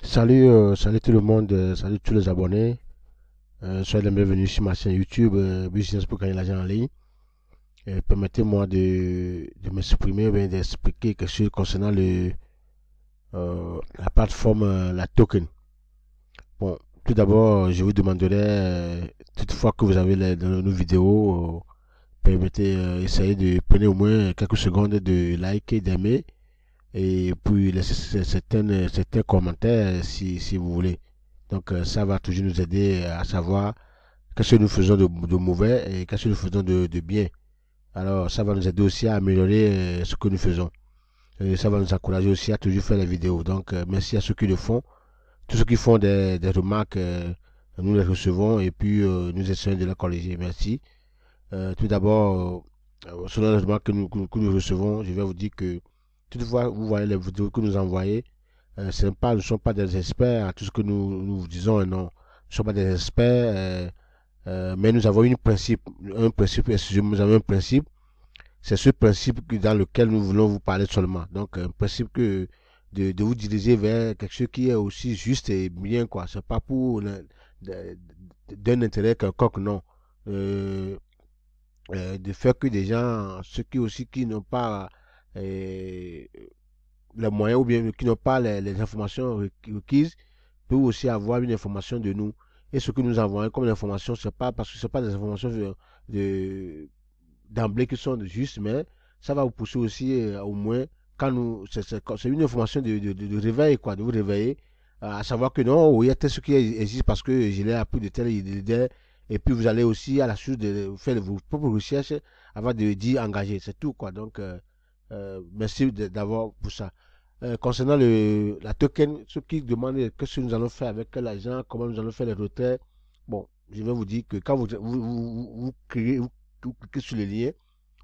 Salut, salut tout le monde, salut tous les abonnés. Soyez les bienvenus sur ma chaîne YouTube Business pour gagner l'argent en ligne. Permettez-moi de m'exprimer, bien d'expliquer quelque chose concernant la plateforme, la token. Bon, tout d'abord, je vous demanderai, toutefois que vous avez nos vidéos, permettez, essayez de prendre au moins quelques secondes de liker, d'aimer et puis laisser certains commentaires si vous voulez. Donc ça va toujours nous aider à savoir qu'est-ce que nous faisons de mauvais et qu'est-ce que nous faisons de bien. Alors ça va nous aider aussi à améliorer ce que nous faisons. Et ça va nous encourager aussi à toujours faire les vidéos. Donc merci à ceux qui le font. Tous ceux qui font des remarques, nous les recevons et puis nous essayons de les corriger. Merci. Tout d'abord, selon les remarques que nous recevons, je vais vous dire que toutefois, vous voyez les vidéos que nous envoyez, ne sont pas des experts à tout ce que nous vous disons, non. Nous ne sommes pas des experts, mais nous avons un principe, excusez-moi, nous avons un principe. C'est ce principe dans lequel nous voulons vous parler seulement. Donc, un principe de vous diriger vers quelque chose qui est aussi juste et bien, quoi. C'est pas pour d'un intérêt quelconque, non. Euh, de faire que des gens, ceux qui aussi qui n'ont pas euh, les moyens ou bien qui n'ont pas les informations requises peuvent aussi avoir une information de nous. Et ce que nous envoyons comme information, c'est pas parce que c'est pas des informations de- d'emblée qui sont justes, mais ça va vous pousser aussi au moins quand c'est une information de réveil, quoi, de vous réveiller, à savoir que non, oui, il y a tel ce qui existe parce que je l'ai appris de telle idée, et puis vous allez aussi à la suite de faire vos propres recherches avant de dire engager, c'est tout, quoi. Donc, merci d'avoir pour ça. Concernant la token, ceux qui demandent qu'est-ce que nous allons faire avec l'argent, comment nous allons faire les retraits, bon, je vais vous dire que quand vous créez, vous cliquez sur le lien,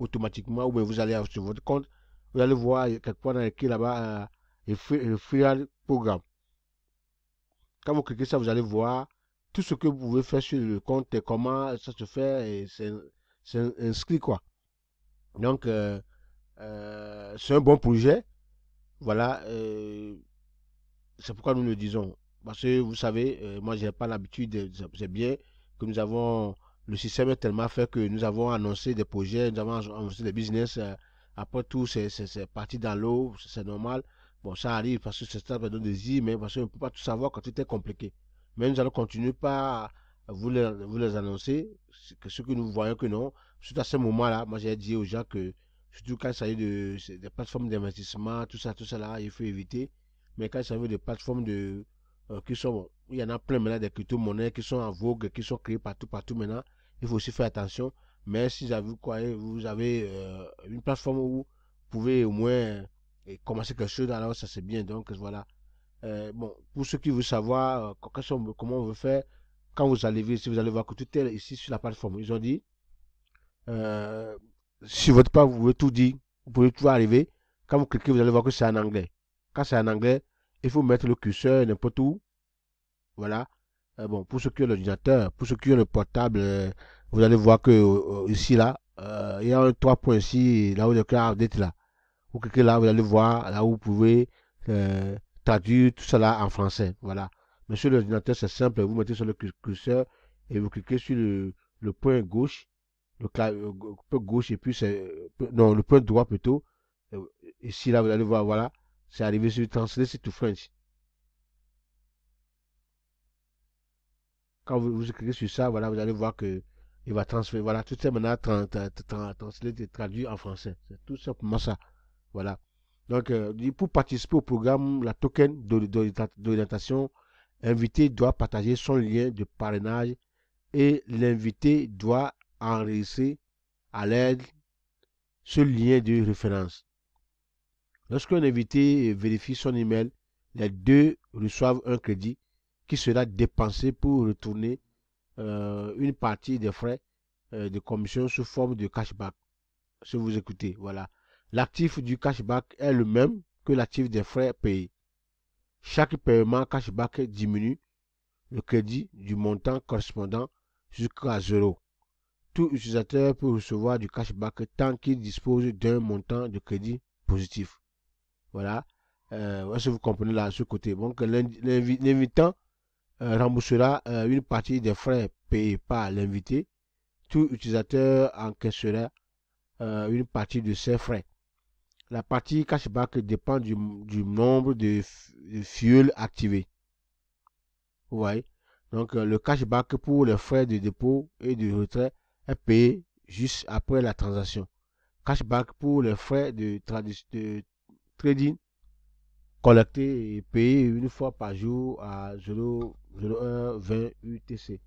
automatiquement, ou bien vous allez sur votre compte, vous allez voir quelque part dans écrit là-bas, referral programme. Quand vous cliquez ça, vous allez voir tout ce que vous pouvez faire sur le compte et comment ça se fait, et c'est inscrit quoi. Donc, c'est un bon projet. Voilà, c'est pourquoi nous le disons. Parce que vous savez, moi, j'ai pas l'habitude, c'est bien que nous avons, le système est tellement fait que nous avons annoncé des projets, nous avons annoncé des business. Après tout, c'est parti dans l'eau, c'est normal. Bon, ça arrive parce que c'est ça, de désir, mais parce qu'on ne peut pas tout savoir quand tout est compliqué. Mais nous allons continuer par vous les annoncer, ce que nous voyons que non. Surtout à ce moment-là, moi, j'ai dit aux gens que, surtout quand il s'agit des plateformes d'investissement, tout ça là, il faut éviter. Mais quand il s'agit de plateformes qui sont, bon, il y en a plein maintenant des crypto-monnaies qui sont en vogue, qui sont créées partout maintenant. Il faut aussi faire attention. Mais si vous avez une plateforme où vous pouvez au moins commencer quelque chose, alors ça c'est bien. Donc voilà. Bon, pour ceux qui veulent savoir comment on veut faire, quand vous allez si vous allez voir que tout est ici sur la plateforme, ils ont dit, euh, sur votre page, vous pouvez tout dire, vous pouvez tout arriver. Quand vous cliquez, vous allez voir que c'est en anglais. Quand c'est en anglais, il faut mettre le curseur n'importe où. Voilà. Bon, pour ceux qui ont l'ordinateur, pour ceux qui ont le portable, vous allez voir que ici, là, il y a un 3 points ici, là où le cloud update là. Vous cliquez là, vous allez voir, là où vous pouvez traduire tout cela en français. Voilà. Mais sur l'ordinateur, c'est simple. Vous mettez sur le curseur et vous cliquez sur le point gauche, le point gauche, et puis non, le point droit plutôt. Euh, Ici, là, vous allez voir, voilà. C'est arrivé sur Translate to French. Quand vous cliquez sur ça, voilà, vous allez voir que il va transférer. Voilà, tout est maintenant translate et traduit en français. C'est tout simplement ça. Voilà. Donc, pour participer au programme, la token d'orientation, l'invité doit partager son lien de parrainage et l'invité doit enregistrer à l'aide ce lien de référence. Lorsqu'un invité vérifie son email, les deux reçoivent un crédit qui sera dépensé pour retourner une partie des frais de commission sous forme de cashback. Si vous écoutez, voilà. L'actif du cashback est le même que l'actif des frais payés. Chaque paiement cashback diminue le crédit du montant correspondant jusqu'à zéro. Tout utilisateur peut recevoir du cashback tant qu'il dispose d'un montant de crédit positif. Voilà. est-ce que vous comprenez là, ce côté? Donc, l'invitant remboursera une partie des frais payés par l'invité. Tout utilisateur encaissera une partie de ses frais. La partie cashback dépend du nombre de fuel activés. Vous voyez? Donc, le cashback pour les frais de dépôt et de retrait est payé juste après la transaction. Cashback pour les frais de trading collectés et payés une fois par jour à 0,0120 UTC.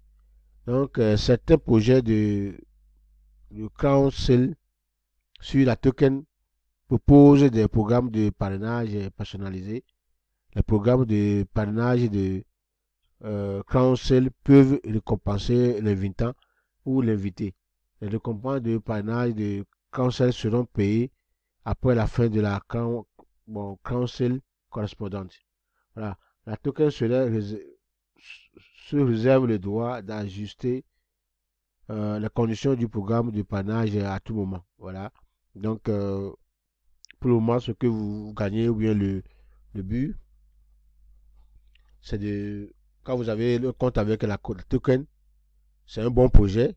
Donc, certains projets de crowdsourcing sur la token proposent des programmes de parrainage personnalisés. Les programmes de parrainage de crowdsourcing peuvent récompenser l'invitant ou l'invité. Les récompenses de parrainage de crowdsourcing seront payées après la fin de la crowdsourcing correspondante. Voilà. La token se réserve le droit d'ajuster les conditions du programme de parrainage à tout moment. Voilà. Donc, pour le moment, ce que vous gagnez ou bien le but, c'est de, quand vous avez le compte avec la token, c'est un bon projet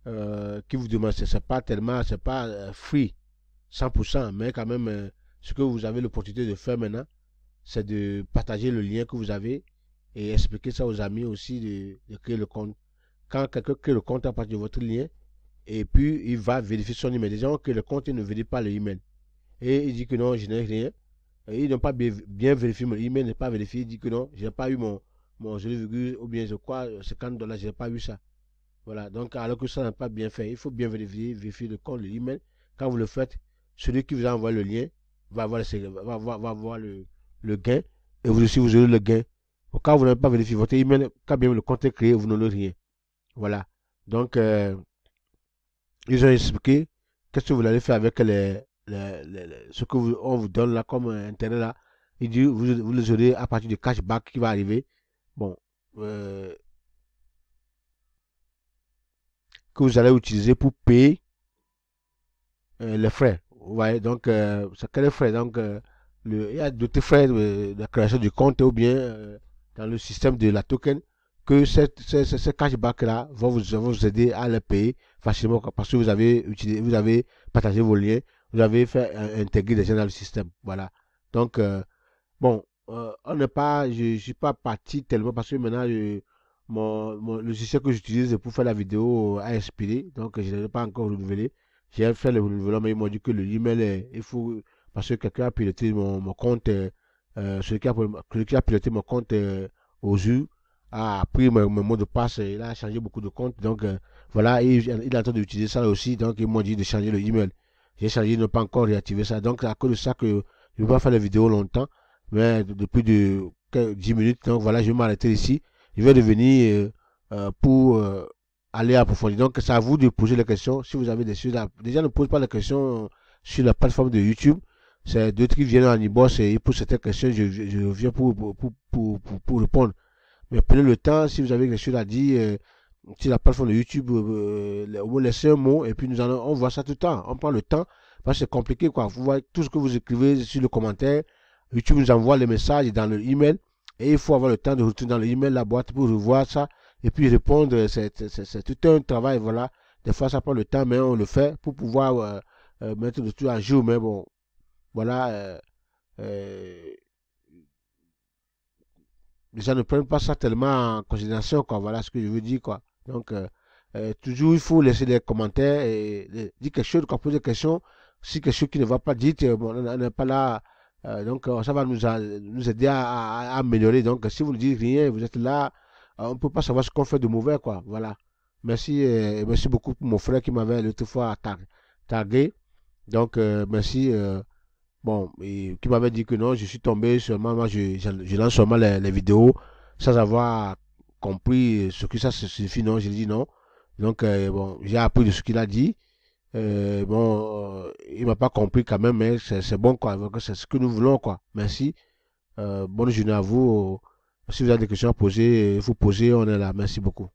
qui vous demande, c'est pas tellement, c'est pas free 100%, mais quand même, ce que vous avez l'opportunité de faire maintenant, c'est de partager le lien que vous avez et expliquer ça aux amis aussi de créer le compte. Quand quelqu'un crée le compte à partir de votre lien, et puis il va vérifier son email. Disons que le compte il ne vérifie pas le email. Et il dit que non, je n'ai rien. Et il n'a pas bien vérifié mon email, n'est pas vérifié. Il dit que non, je n'ai pas eu mon 0, ou bien je crois, $50, je n'ai pas eu ça. Voilà, donc alors que ça n'a pas bien fait, il faut bien vérifier le compte, l'email. Quand vous le faites, celui qui vous a envoyé le lien va avoir le gain et vous aussi vous aurez le gain. Quand vous n'avez pas vérifié votre email, quand bien le compte est créé, vous n'aurez rien. Voilà. Donc, ils ont expliqué qu'est-ce que vous allez faire avec ce que on vous donne là comme intérêt là. Il dit vous les aurez à partir du cashback qui va arriver. Bon, que vous allez utiliser pour payer les frais. Vous voyez, donc, c'est quel frais? Donc, il y a d'autres frais de la création du compte ou bien dans le système de la token que ces cashbacks-là vont vous aider à les payer facilement parce que vous avez partagé vos liens, vous avez fait intégrer des gens dans le système. Voilà. Donc, bon, on n'est pas, je ne suis pas parti tellement parce que maintenant, mon logiciel que j'utilise pour faire la vidéo a expiré, donc je ne l'ai pas encore renouvelé. J'ai fait le renouvellement, mais ils m'ont dit que le email, il faut, parce que quelqu'un a piloté mon compte, celui qui a piloté mon compte aux yeux, a pris mon mot de passe, il a changé beaucoup de comptes, donc voilà, il est en train d'utiliser ça aussi, donc ils m'ont dit de changer le email. J'ai changé, ils n'ont pas encore réactivé ça, donc c'est à cause de ça que je ne vais pas faire la vidéo longtemps, mais depuis 10 minutes, donc voilà, je vais m'arrêter ici. Je vais revenir pour aller approfondir. Donc, c'est à vous de poser les questions. Si vous avez des choses déjà, ne posez pas les questions sur la plateforme de YouTube. C'est d'autres qui viennent en e-boss et pour certaines questions, je reviens pour répondre. Mais prenez le temps, si vous avez quelque chose à dire sur la plateforme de YouTube, vous laissez un mot et puis on voit ça tout le temps. On prend le temps parce que c'est compliqué, quoi. Vous voyez tout ce que vous écrivez sur le commentaire. YouTube nous envoie les messages dans le email. Et il faut avoir le temps de retourner dans l'email, la boîte pour revoir ça et puis répondre. C'est tout un travail, voilà. Des fois, ça prend le temps, mais on le fait pour pouvoir mettre le tout à jour. Mais bon, voilà. Les gens ne prennent pas ça tellement en considération, quoi. Voilà ce que je veux dire, quoi. Donc, toujours, il faut laisser des commentaires et dire quelque chose, quoi, poser des questions. Si quelque chose qui ne va pas, dites, bon, on n'est pas là. Donc, ça va nous aider à améliorer. Donc, si vous ne dites rien, vous êtes là, on ne peut pas savoir ce qu'on fait de mauvais, quoi. Voilà. Merci, merci beaucoup pour mon frère qui m'avait l'autre fois tagué. Donc, merci. Bon, et qui m'avait dit que non, je suis tombé seulement, moi, je lance seulement les vidéos sans avoir compris ce que ça signifie. Non, j'ai dit non. Donc, bon, j'ai appris de ce qu'il a dit. Bon, il m'a pas compris quand même, mais c'est bon, quoi. C'est ce que nous voulons, quoi. Merci. Bonne journée à vous. Si vous avez des questions à poser, vous posez, on est là. Merci beaucoup.